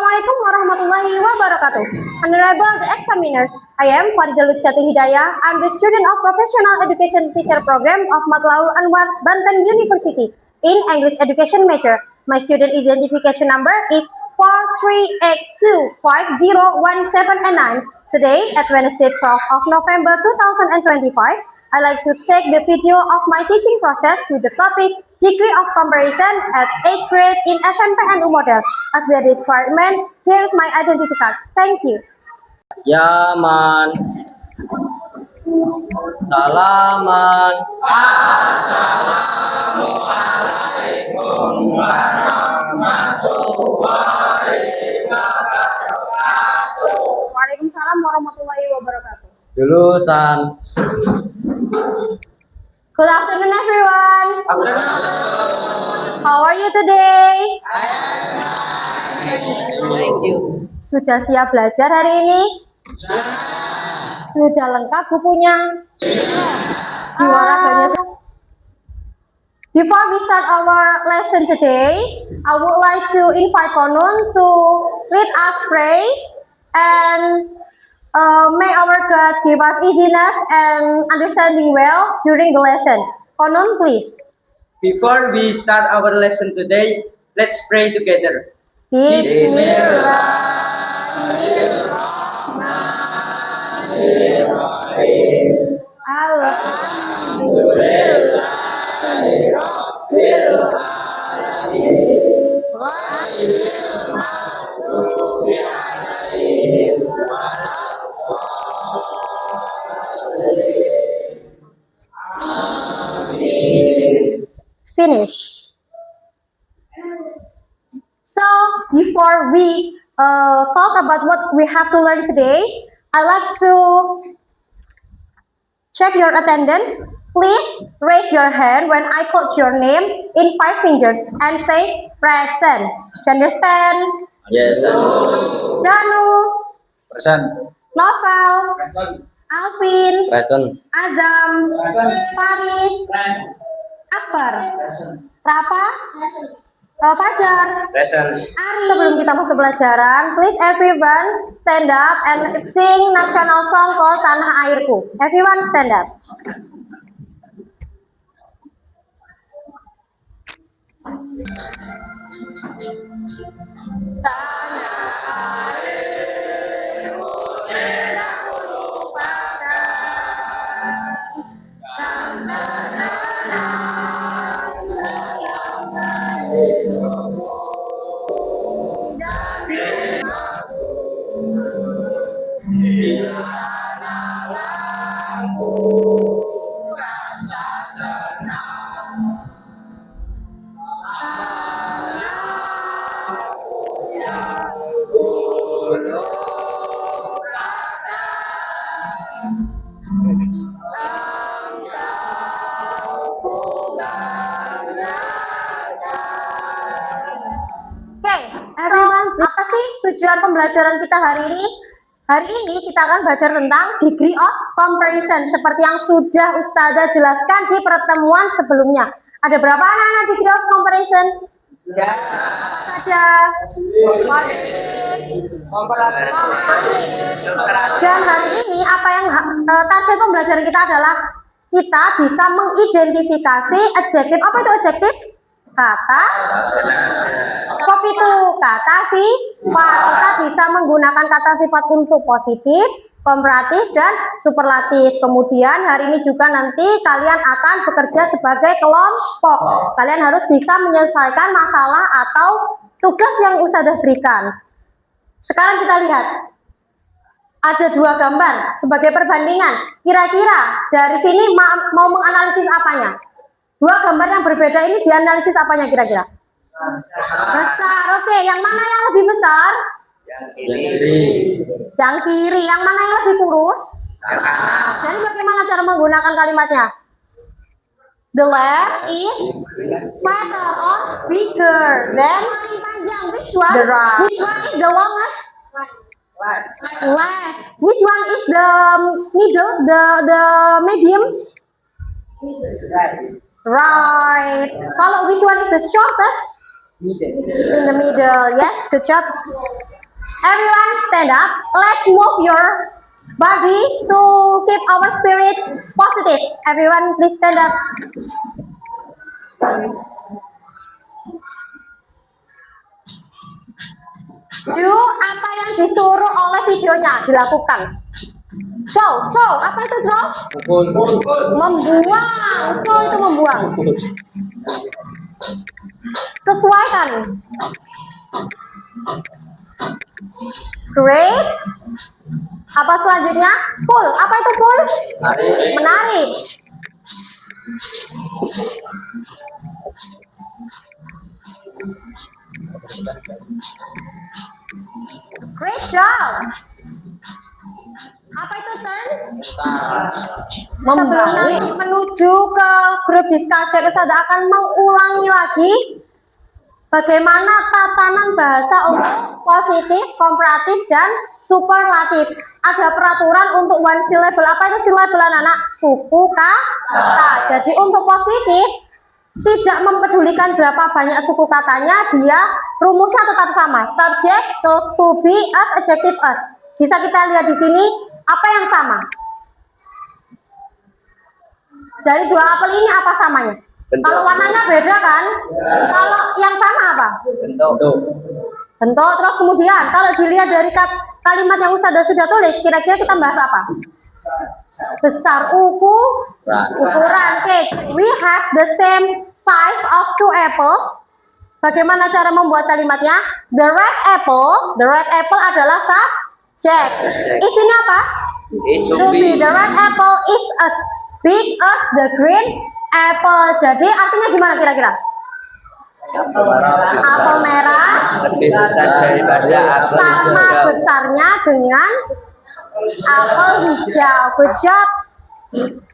Assalamualaikum warahmatullahi wabarakatuh. Honorable examiners, I am Faridah Lutfiati Hidayah. I'm the student of Professional Education Teacher Program of Matlaul Anwar, Banten University in English Education major. My student identification number is 438250179. Today, at Wednesday 12th of November 2025, I like to take the video of my teaching process with the topic Degree of Comparison at 8th grade in SMP and Model. As the requirement, here is my identity card. Thank you. Ya man. Salaman. Assalamualaikum warahmatullahi wabarakatuh. Waalaikumsalam warahmatullahi wabarakatuh. Lulusan. Good afternoon, everyone. How are you today? Thank you. Sudah siap belajar hari ini? Sudah lengkap bukunya? Jiwa raganya. Before we start our lesson today, I would like to invite Konun to lead us pray and may our God give us easiness and understanding well during the lesson. Konun, please. Before we start our lesson today, let's pray together. Bismillahirrahmanirrahim. Finish. So before we talk about what we have to learn today, I like to check your attendance. Please raise your hand when I call your name in 5 fingers and say present. Do you understand? Yes. Danu, Present. Novel, Alvin, Present. Azam, Faris, Akbar, Rafa, Fajar, Present. Sebelum kita masuk pelajaran, please everyone stand up and sing national song called Tanah Airku. Everyone stand up. Apa sih tujuan pembelajaran kita hari ini? Hari ini kita akan belajar tentang degree of comparison seperti yang sudah Ustazah jelaskan di pertemuan sebelumnya. Ada berapa anak-anak degree of comparison? Apa saja? Dan hari ini apa yang target pembelajaran kita adalah kita bisa mengidentifikasi adjektif. Apa itu adjektif? Kata kata sifat. Kita bisa menggunakan kata sifat untuk positif, komparatif, dan superlatif. Kemudian hari ini juga nanti kalian akan bekerja sebagai kelompok. Kalian harus bisa menyelesaikan masalah atau tugas yang Ustazah berikan. Sekarang kita lihat. Ada 2 gambar sebagai perbandingan. Kira-kira dari sini mau menganalisis apanya? 2 gambar yang berbeda ini dianalisis apanya kira-kira? Besar. Oke, yang mana yang lebih besar? Yang kiri. Yang kiri. Yang mana yang lebih kurus? Jadi bagaimana cara menggunakan kalimatnya? The left is fatter or bigger than panjang. Which one? The right. Which one is the longest? Left. Which one is the middle? The medium? Right. Kalau which one is the shortest? Middle. In the middle. Yes, good job. Everyone stand up. Let's move your body to keep our spirit positive. Everyone please stand up. Do apa yang disuruh oleh videonya dilakukan. Throw, apa itu throw? Membuang, throw itu membuang. Sesuaikan. Great. Apa selanjutnya? Pull, apa itu pull? Menarik. Great job. Apa itu turn? Sebelum nanti menuju ke grup diskusi, Ustazah akan mengulangi lagi bagaimana tatanan bahasa untuk positif, komparatif, dan superlatif. Ada peraturan untuk one syllable. Apa itu syllable anak-anak? Suku kata. Jadi untuk positif, tidak mempedulikan berapa banyak suku katanya, dia rumusnya tetap sama. Subject, terus to be, as, adjective, as. Bisa kita lihat di sini, apa yang sama? Dari dua apel ini apa samanya? Bentuk. Kalau warnanya beda kan? Kalau yang sama apa? Bentuk. Bentuk. Terus kemudian kalau dilihat dari kalimat yang sudah tulis, kira-kira kita bahas apa? Besar, ukuran. Oke, we have the same size of two apples. Bagaimana cara membuat kalimatnya? The red apple adalah subject. Isinya apa? To be. The red apple is as big as the green apple. Jadi artinya gimana kira-kira? Apel merah Lebih besar daripada apel sama hijau. besarnya dengan apel hijau. Good job.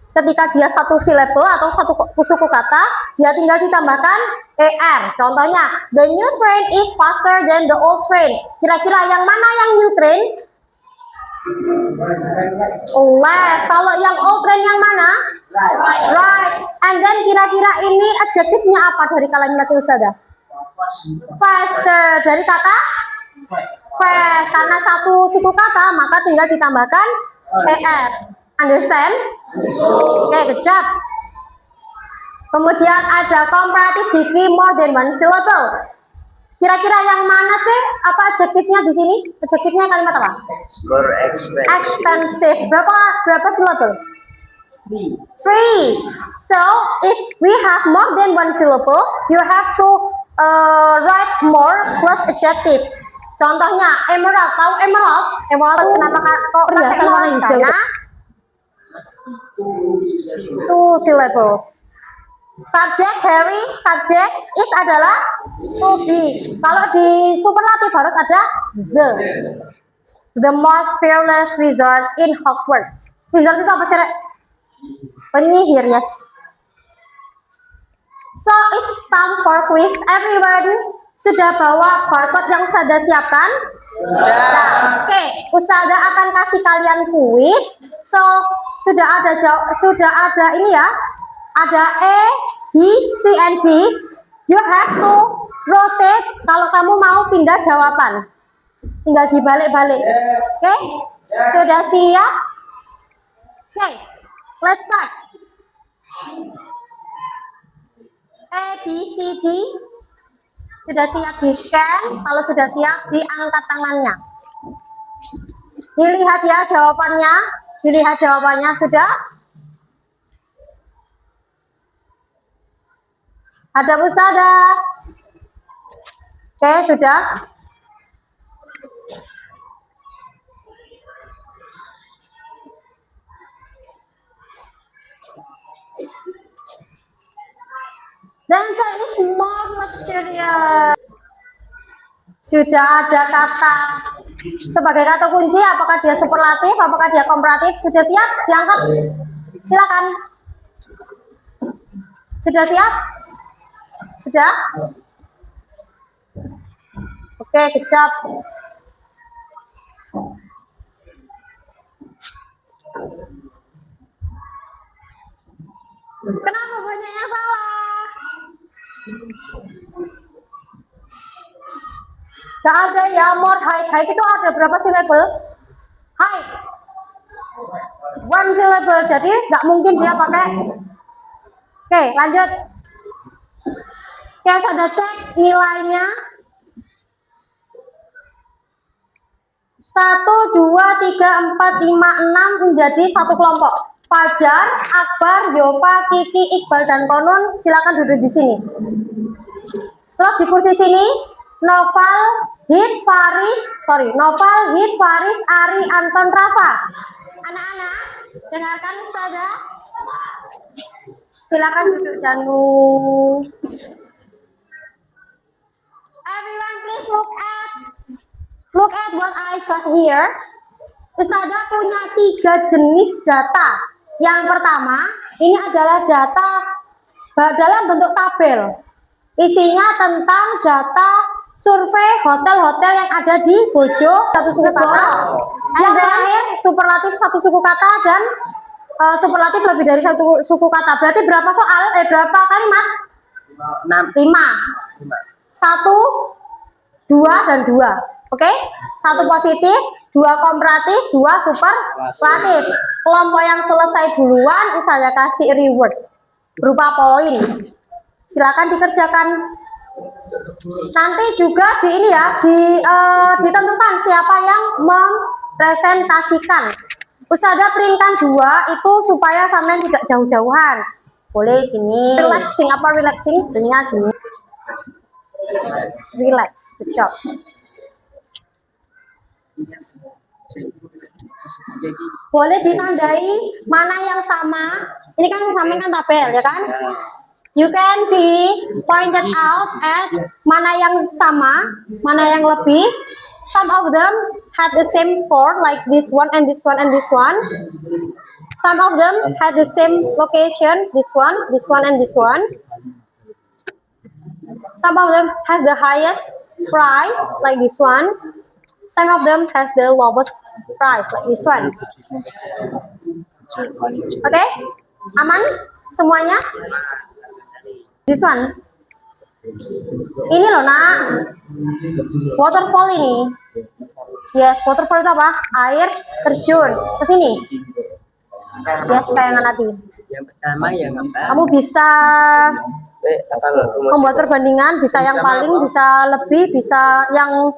Ketika dia satu syllable atau satu suku kata, dia tinggal ditambahkan er. Contohnya, the new train is faster than the old train. Kira-kira yang mana yang new train? Left. Kalau yang old train yang mana? Right. And then kira-kira ini adjektifnya apa dari kalimat Ustazah? Faster. Dari kata fast. Karena satu suku kata, maka tinggal ditambahkan er. Understand? Oke, good job. Kemudian ada comparative degree more than one syllable. Kira-kira yang mana sih? Apa adjektifnya di sini? Adjektifnya kalimat apa? More expensive. Expensive. Berapa syllable? 3. So if we have more than one syllable, you have to write more plus adjective. Contohnya emerald. Tahu emerald? Emerald kenapa kok pakai more? Karena 2 syllables. Subject Harry, subject is adalah to be. Kalau di superlatif harus ada the most fearless wizard in Hogwarts. Wizard itu apa sih? Penyihir, yes. So it's time for quiz. Everyone sudah bawa barcode yang sudah siapkan? Oke, Ustazah akan kasih kalian kuis. So sudah ada ini ya. Ada A, B, C, and D. You have to rotate kalau kamu mau pindah jawaban. Tinggal dibalik-balik. Oke? Sudah siap? Oke, let's start. A, B, C, D. Sudah siap di scan? Kalau sudah siap, diangkat tangannya. Dilihat ya jawabannya. Dilihat jawabannya sudah. Ada Ustazah. Oke, sudah. The answer is more luxurious. Sudah ada kata sebagai kata kunci, apakah dia superlatif, apakah dia komparatif? Sudah siap? Diangkat. Silakan. Sudah siap? Sudah? Oke, good job. Kenapa banyak yang salah? Gak ada ya, more height. Height itu ada berapa syllable? Height. One syllable, jadi nggak mungkin dia pakai. Oke, lanjut. Oke, sudah cek nilainya. 1, 2, 3, 4, 5, 6 menjadi satu kelompok. Fajar, Akbar, Yofa, Kiki, Iqbal, dan Konun silakan duduk di sini. Terus di kursi sini, Noval, Hid, Faris, Ari, Anton, Rafa. Anak-anak, dengarkan saja. Silakan duduk Janu. Everyone please look at what I got here. Ustazah punya 3 jenis data. Yang pertama, ini adalah data dalam bentuk tabel. Isinya tentang data survei hotel-hotel yang ada di Bojo, satu suku kata. Yang terakhir, superlatif satu suku kata dan superlatif lebih dari satu suku kata. Berarti berapa soal? Berapa kalimat? 5. 1, 2, dan 2. Oke? 1 positif, 2 komparatif, 2 superlatif. Kelompok yang selesai duluan, saya kasih reward berupa poin. Silakan dikerjakan. Nanti juga di ini ya, ditentukan siapa yang mempresentasikan. Ustazah printkan 2 itu supaya sampean tidak jauh-jauhan. Boleh gini. Relaxing, apa relaxing? Benarnya gini. Relax, good job. Boleh ditandai mana yang sama. Ini kan sama kan tabel ya kan? You can be pointed out at mana yang sama, mana yang lebih. Some of them had the same score like this one and this one and this one. Some of them had the same location, this one and this one. Some of them has the highest price like this one. Some of them has the lowest price like this one. Oke? Aman semuanya? This one. Ini loh nak. Waterfall ini. Yes, waterfall itu apa? Air terjun. Ke sini. Yes, kayak nanti. Yang pertama yang apa? Kamu bisa membuat perbandingan, bisa yang paling, bisa lebih, bisa yang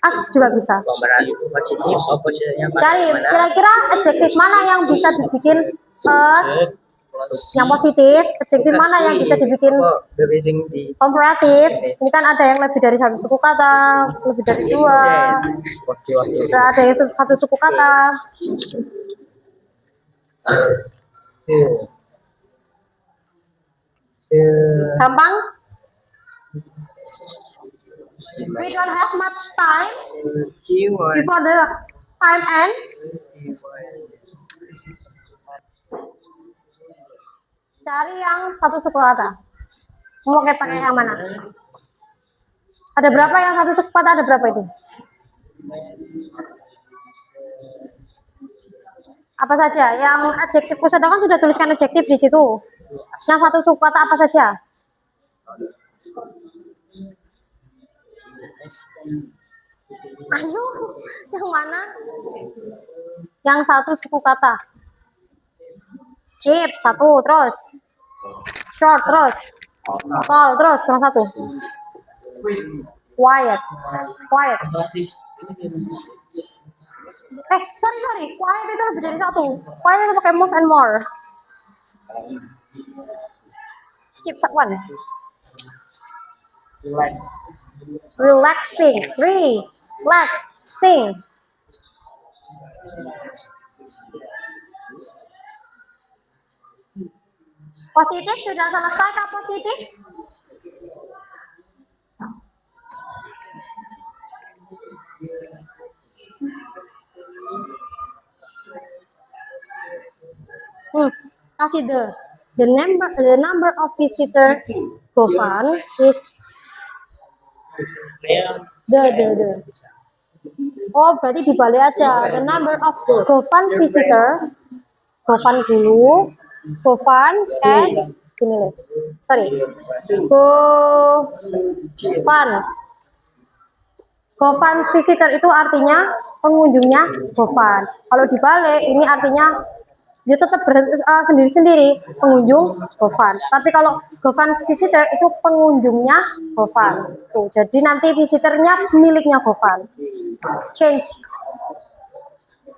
as juga bisa. Komparatif positif, opposite-nya Cari mana? kira-kira adjektif mana yang bisa dibikin yang positif, adjektif mana yang bisa dibikin komparatif. Ini kan ada yang lebih dari satu suku kata, lebih dari 2, ada yang satu suku kata. Gampang? We don't have much time before the time end. Cari yang satu suku kata. Mau pakai yang mana? Ada berapa yang satu suku kata? Ada berapa itu? Apa saja? Yang adjektif pusat kan sudah tuliskan adjektif di situ. Yang satu suku kata apa saja? Ayo, yang mana? Yang satu suku kata. Cheap, 1, terus. Short, terus. Tall, terus, kurang 1. Quiet. Sorry. Quiet itu lebih dari 1. Quiet itu pakai most and more. Cheap, 1. Relaxing. Positif sudah selesai kah positif? Kasih the number of visitor Gofan is the. Oh, berarti dibalik aja. The number of Gofan visitor. Gofan dulu. Gofan as gini loh. Sorry. Gofan Govan visitor itu artinya pengunjungnya Govan. Kalau dibalik ini artinya dia tetap sendiri-sendiri, pengunjung Govan. Tapi kalau Govan visitor itu pengunjungnya Govan. Tuh, jadi nanti visitornya miliknya Govan. Change.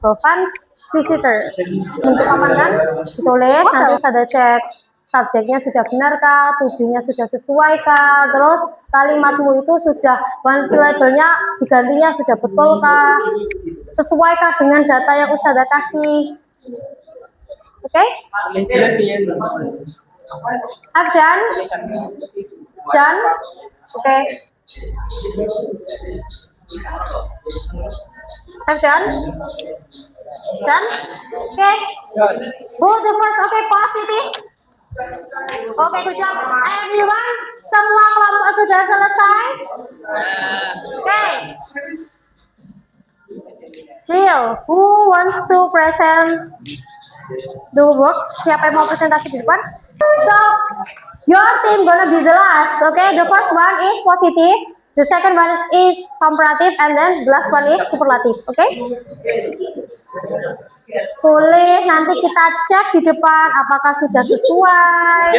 Govan visitor. Bentuk apa kan? Ditulis, nanti ada cek subjeknya sudah benar kah, to-be-nya sudah sesuai kah, terus kalimatmu itu sudah one syllable-nya digantinya sudah betul kah, sesuai kah dengan data yang Ustazah kasih. Oke? I've done? Done? Oke. I've done? Done? Oke. Who the first? Oke, positive. Oke, good job. Everyone, semua kelompok sudah selesai? Oke. Jill, who wants to present the works? Siapa yang mau presentasi di depan? So, your team gonna be the last. Okay, the first one is positive, the second one is comparative, and then the last one is superlative. Okay? Tulis, nanti kita cek di depan apakah sudah sesuai.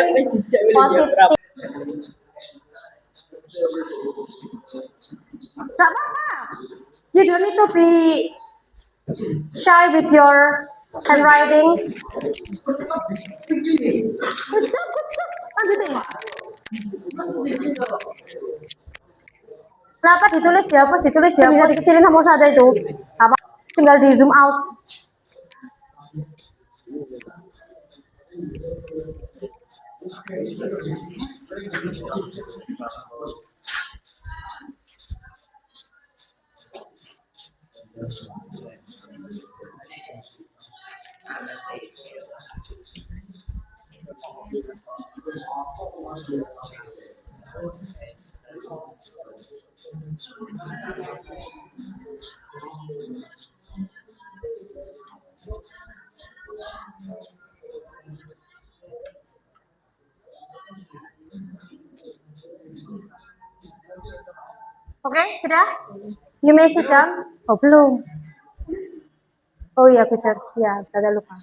Positif. Gak apa-apa. You don't need to be shy with your handwriting. Good job, good job. Lanjutin. Kenapa ditulis dihapus, ditulis dihapus? Bisa dikecilin sama Ustazah itu. Apa? Tinggal di zoom out. Oke, sudah? You may sit down. Oh, belum. Oh iya, benar. Ya, sudah lupa.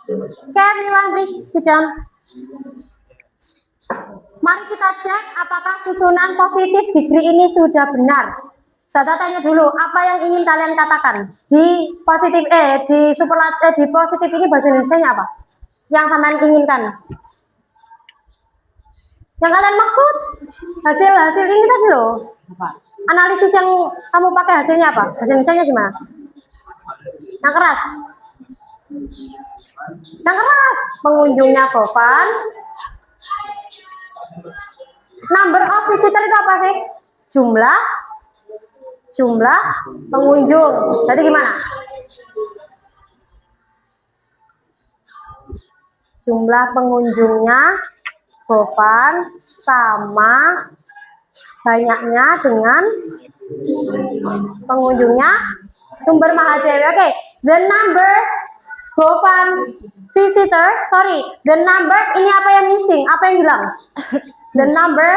Okay, everyone, please sit down. Mari kita cek apakah susunan positif degree ini sudah benar. Saya tanya dulu, apa yang ingin kalian katakan? Di positif di superlatif di positif ini bahasa Indonesianya apa? Yang kalian inginkan? Yang kalian maksud? Hasil ini tadi loh. Analisis yang kamu pakai hasilnya apa? Bahasa Indonesianya gimana? Yang keras. Yang keras. Pengunjungnya Govan. Number of visitor itu apa sih? Jumlah pengunjung. Jadi gimana? Jumlah pengunjungnya Govan sama banyaknya dengan pengunjungnya Sumber Mahadewi. Oke, the number Govan visitor, the number ini apa yang missing? Apa yang hilang? The number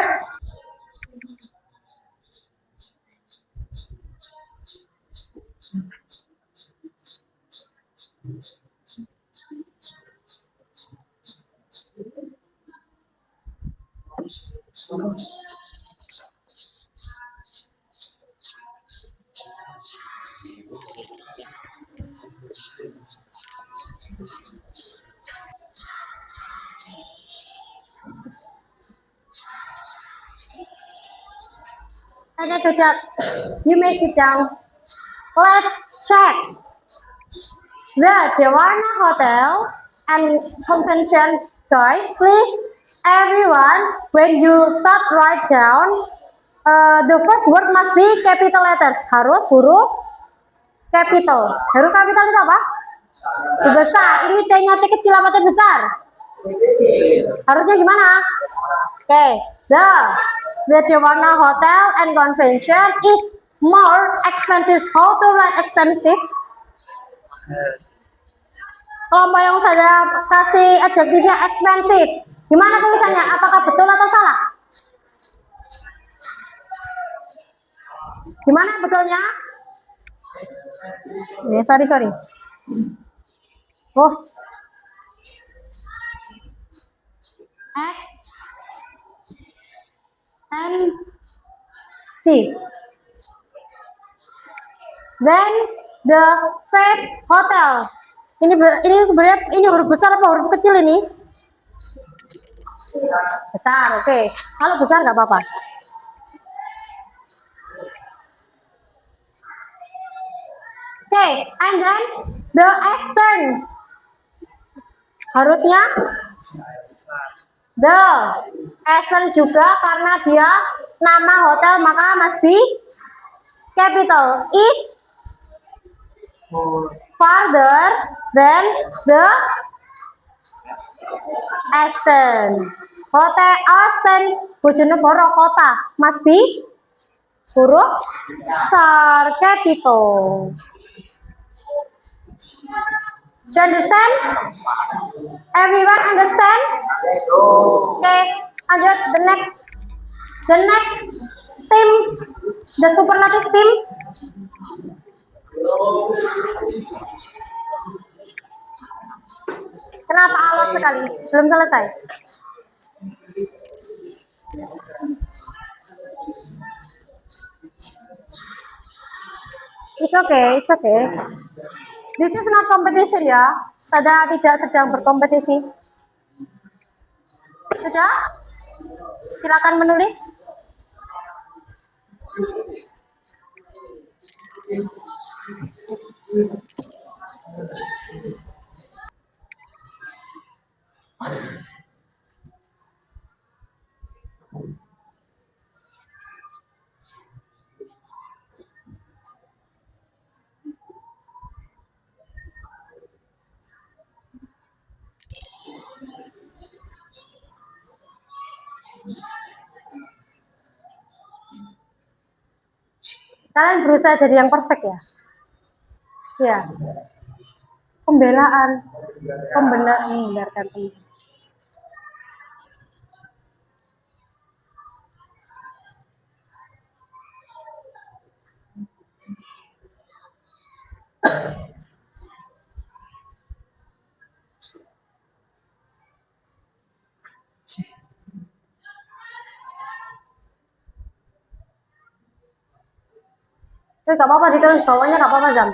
Okay, good job. You may sit down. Let's check the Dewarna Hotel and Convention. Guys, please, everyone, when you start write down, the first word must be capital letters. Harus huruf capital. Huruf capital itu apa? Besar. Ini T-nya T kecil apa T besar? Harusnya gimana? Oke, the Dewarna Hotel and Convention is more expensive. How to write expensive? Kelompok yang saya kasih adjektifnya expensive. Gimana tulisannya? Apakah betul atau salah? Gimana betulnya? Sorry. Oh. X and C. Then the Faith Hotel. Ini sebenarnya ini huruf besar apa huruf kecil ini? Besar, oke. Kalau besar nggak apa-apa. Oke, and then the Eastern. Harusnya the Eastern juga karena dia nama hotel maka must be capital. Is farther than the Eastern. Hotel Austin Bojonegoro kota must be huruf besar capital. Do you understand? Everyone understand? Okay, lanjut the next team, the superlative team. Kenapa alot sekali? Belum selesai. It's okay. This is not competition ya. Saya tidak sedang berkompetisi. Sudah? Silakan menulis. Kalian berusaha jadi yang perfect ya? Ya. Membenarkan teman. Gak apa-apa ditulis bawahnya, gak apa-apa Zam.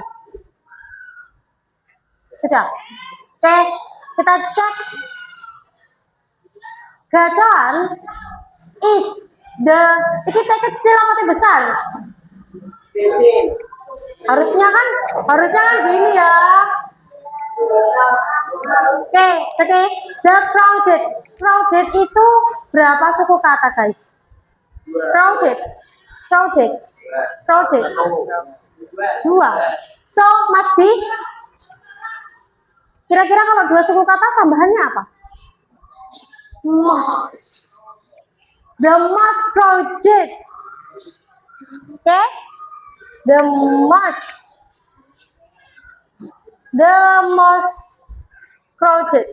Sudah. Oke, kita cek. Gacan is the kita kecil apa besar? Kecil. Harusnya kan gini ya. Oke. The crowded itu berapa suku kata guys? Crowded. 2. So must be. Kira-kira kalau 2 suku kata tambahannya apa? Most. The most crowded. Okay? The most crowded.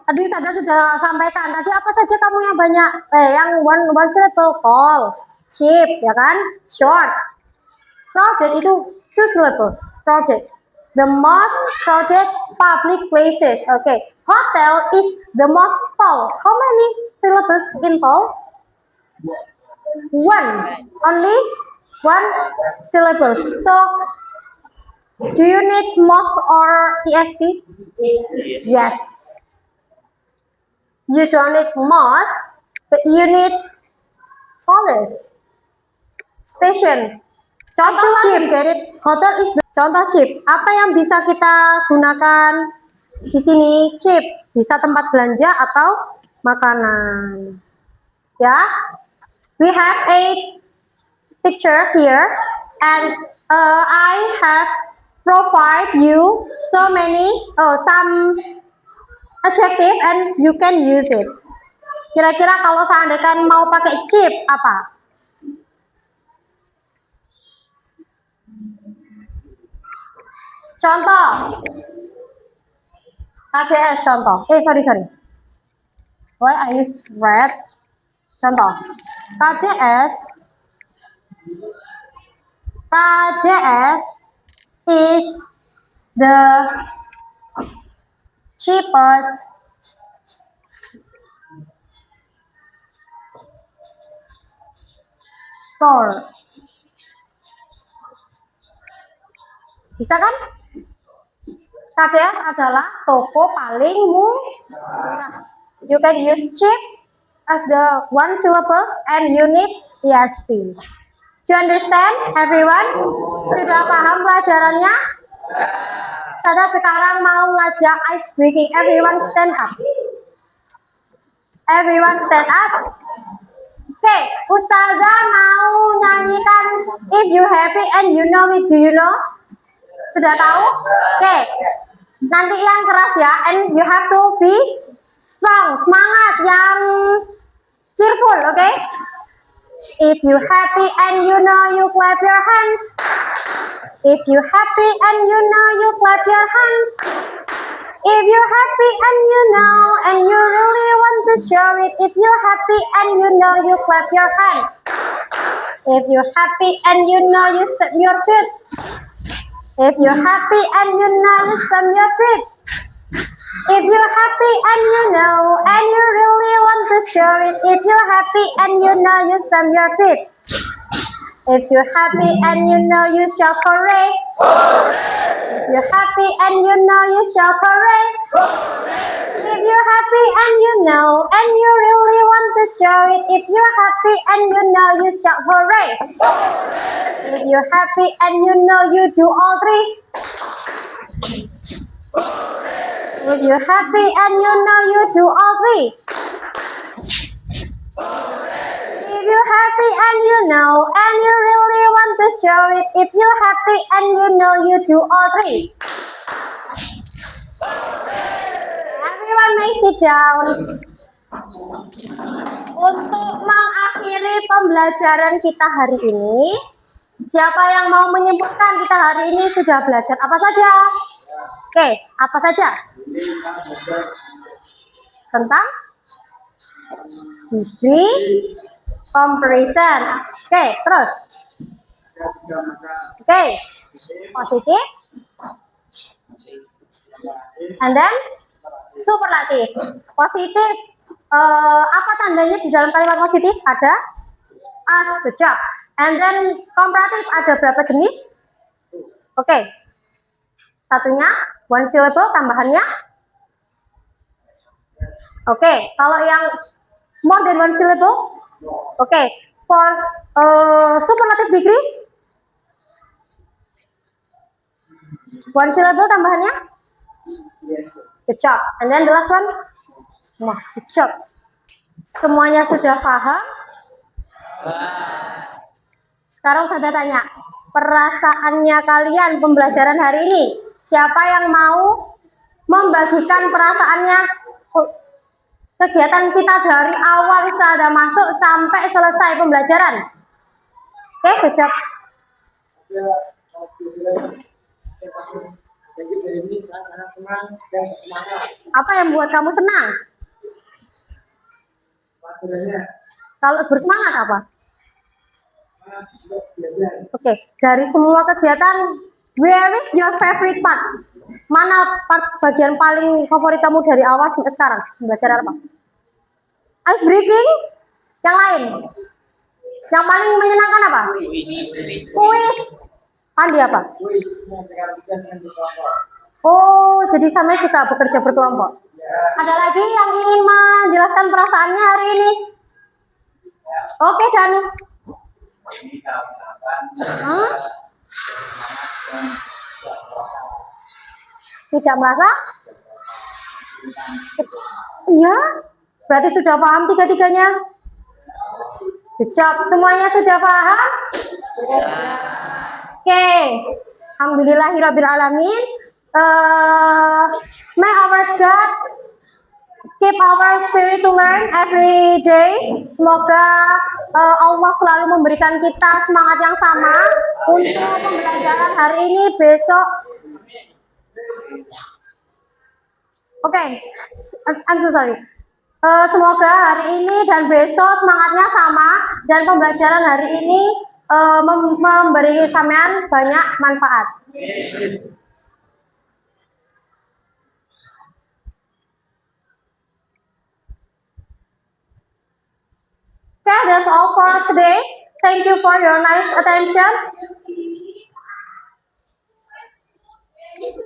Tadi saya sudah sampaikan. Tadi apa saja kamu yang banyak? Yang one syllable call, cheap, ya kan? Short. Crowded itu 2 syllables. Crowded. The most crowded public places. Okay. Hotel is the most tall. How many syllables in tall? 1. Only 1 syllable. So, do you need most or est? Yes. You don't need most, but you need tallest. Station. Contoh cheap, get it? Hotel is the contoh cheap. Apa yang bisa kita gunakan di sini? Cheap. Bisa tempat belanja atau makanan. Ya. We have a picture here, and I have provide you some adjective and you can use it. Kira-kira kalau seandainya mau pakai cheap apa? Contoh. KDS contoh. Sorry. Why I use red? Contoh. KDS KJS is the cheapest store. Bisa kan? KJS adalah toko paling murah. You can use cheap as the one syllable and unit EST. Do you understand, everyone? Sudah paham pelajarannya? Saya sekarang mau ngajak ice breaking. Everyone stand up. Everyone stand up. Oke, Ustazah mau nyanyikan If You Happy and You Know It. Do you know? Sudah tahu? Oke. Nanti yang keras ya. And you have to be strong. Semangat yang cheerful, oke? Okay? If you happy and you know, you clap your hands. If you happy and you know, you clap your hands. If you happy and you know, and you really want to show it. If you happy and you know, you clap your hands. If you happy and you know, you stamp your feet. If you happy and you know, you stamp your feet. If you're happy and you know, and you really want to show it. If you're happy and you know, you stamp your feet. If you're happy and you know, you shout hooray. If you're happy and you know, you shout hooray. If you're happy and you know, and you really want to show it. If you're happy and you know, you shout hooray. If you're happy and you know, you do all three. If you're happy and you know, you do all three. If you're happy and you know, and you really want to show it. If you're happy and you know, you do all three. Everyone may sit down. Untuk mengakhiri pembelajaran kita hari ini, siapa yang mau menyimpulkan kita hari ini sudah belajar apa saja? Oke, apa saja? Tentang degree comparison. Oke, terus. Oke, positif. And then superlatif. Positif. Apa tandanya di dalam kalimat positif? Ada as, the job. And then komparatif ada berapa jenis? Oke. Satunya one syllable, tambahannya. Oke, kalau yang more than one syllable. Oke, for superlative degree. One syllable tambahannya. Good job. And then the last one. Mas, good job. Semuanya sudah paham? Sekarang saya tanya, perasaannya kalian pembelajaran hari ini? Siapa yang mau membagikan perasaannya? Kegiatan kita dari awal sudah masuk sampai selesai pembelajaran. Oke, good job. Apa yang buat kamu senang? Kalau bersemangat apa? Oke, dari semua kegiatan, where is your favorite part? Mana part bagian paling favorit kamu dari awal sampai sekarang? Belajar apa? Ice breaking? Yang lain? Yang paling menyenangkan apa? Kuis. Pandi apa? Oh, jadi sama suka bekerja berkelompok. Ada lagi yang ingin menjelaskan perasaannya hari ini? Oke, Danu. Tidak merasa? Iya, berarti sudah paham tiga-tiganya. Good job, semuanya sudah paham? Oke, alhamdulillahirabbil alamin. May our God keep our spirit to learn every day. Semoga Allah selalu memberikan kita semangat yang sama untuk pembelajaran hari ini, besok. Oke, I'm so sorry. Semoga hari ini dan besok semangatnya sama dan pembelajaran hari ini memberi sampean banyak manfaat. Okay, that's all for today. Thank you for your nice attention.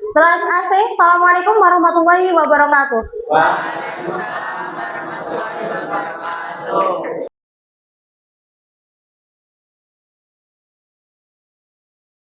Terima kasih. Assalamualaikum warahmatullahi wabarakatuh.